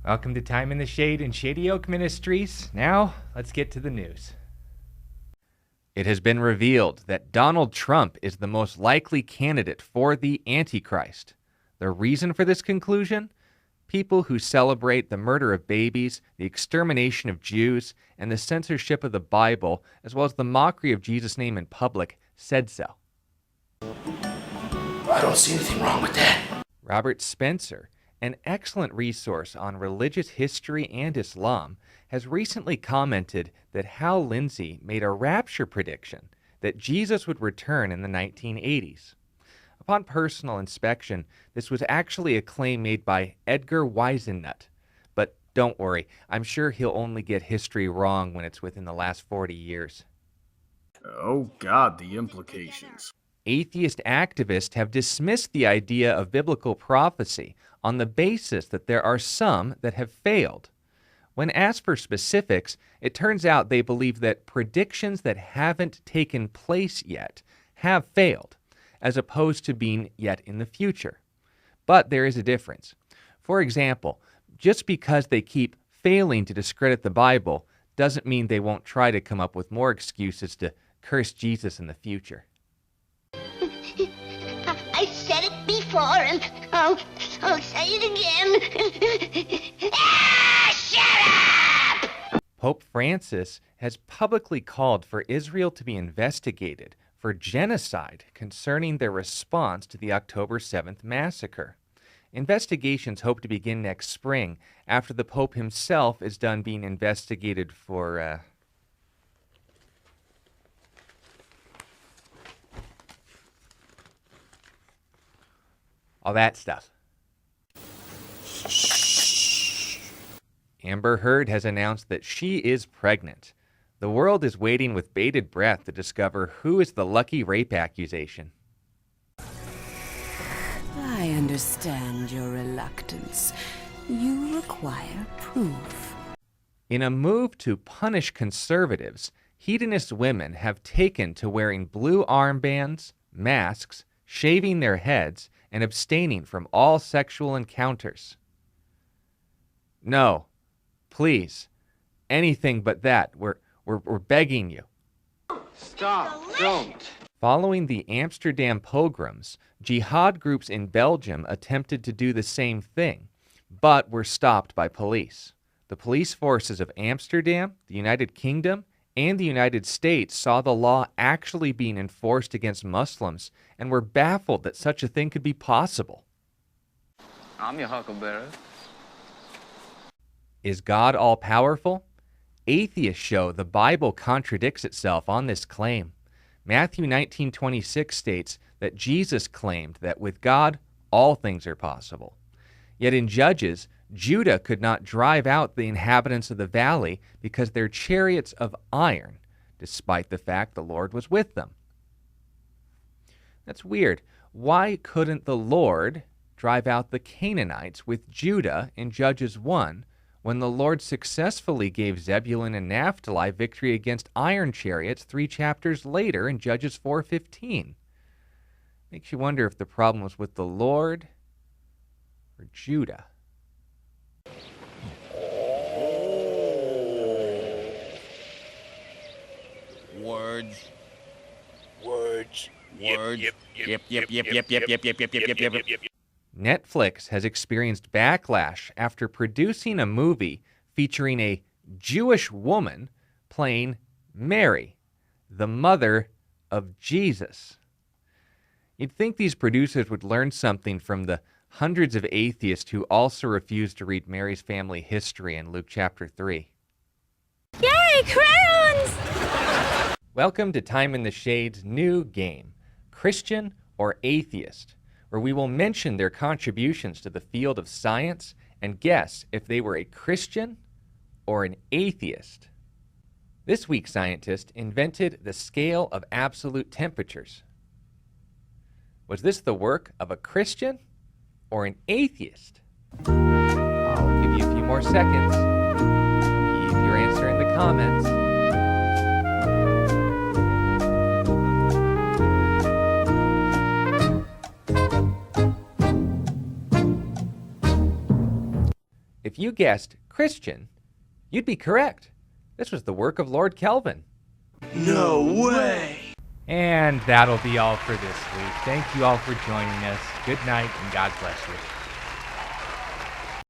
Welcome to Time in the Shade and Shady Oak Ministries. Now, let's get to the news. It has been revealed that Donald Trump is the most likely candidate for the Antichrist. The reason for this conclusion? People who celebrate the murder of babies, the extermination of Jews, and the censorship of the Bible, as well as the mockery of Jesus' name in public, said so. I don't see anything wrong with that. Robert Spencer, an excellent resource on religious history and Islam, has recently commented that Hal Lindsey made a rapture prediction that Jesus would return in the 1980s. Upon personal inspection, this was actually a claim made by Edgar Weisennutt. But don't worry, I'm sure he'll only get history wrong when it's within the last 40 years. Oh God, the implications. Atheist activists have dismissed the idea of biblical prophecy on the basis that there are some that have failed. When asked for specifics, it turns out they believe that predictions that haven't taken place yet have failed, as opposed to being yet in the future. But there is a difference. For example, just because they keep failing to discredit the Bible doesn't mean they won't try to come up with more excuses to curse Jesus in the future. I said it before, and I'll say it again. Shut up! Pope Francis has publicly called for Israel to be investigated for genocide concerning their response to the October 7th massacre. Investigations hope to begin next spring after the Pope himself is done being investigated for, all that stuff. Amber Heard has announced that she is pregnant. The world is waiting with bated breath to discover who is the lucky rape accusation. I understand your reluctance. You require proof. In a move to punish conservatives, hedonist women have taken to wearing blue armbands, masks, shaving their heads, and abstaining from all sexual encounters. No, please, anything but that. We're begging you. Stop, don't. Following the Amsterdam pogroms, jihad groups in Belgium attempted to do the same thing, but were stopped by police. The police forces of Amsterdam, the United Kingdom, and the United States saw the law actually being enforced against Muslims and were baffled that such a thing could be possible. I'm your huckleberry. Is God all-powerful? Atheists show the Bible contradicts itself on this claim. Matthew 19:26 states that Jesus claimed that with God, all things are possible. Yet in Judges, Judah could not drive out the inhabitants of the valley because they're chariots of iron, despite the fact the Lord was with them. That's weird. Why couldn't the Lord drive out the Canaanites with Judah in Judges 1 when the Lord successfully gave Zebulun and Naphtali victory against iron chariots 3 chapters later in Judges 4:15? Makes you wonder if the problem was with the Lord or Judah. Words. Yep. Netflix has experienced backlash after producing a movie featuring a Jewish woman playing Mary, the mother of Jesus. You'd think these producers would learn something from the hundreds of atheists who also refused to read Mary's family history in Luke chapter 3. Yay, crayons! Welcome to Time in the Shade's new game, Christian or Atheist, where we will mention their contributions to the field of science and guess if they were a Christian or an atheist. This week's scientist invented the scale of absolute temperatures. Was this the work of a Christian or an atheist? I'll give you a few more seconds. Leave your answer in the comments. If If you guessed Christian, you'd be correct. This was the work of Lord Kelvin. No way! And that'll be all for this week. Thank you all for joining us. Good night, and God bless you.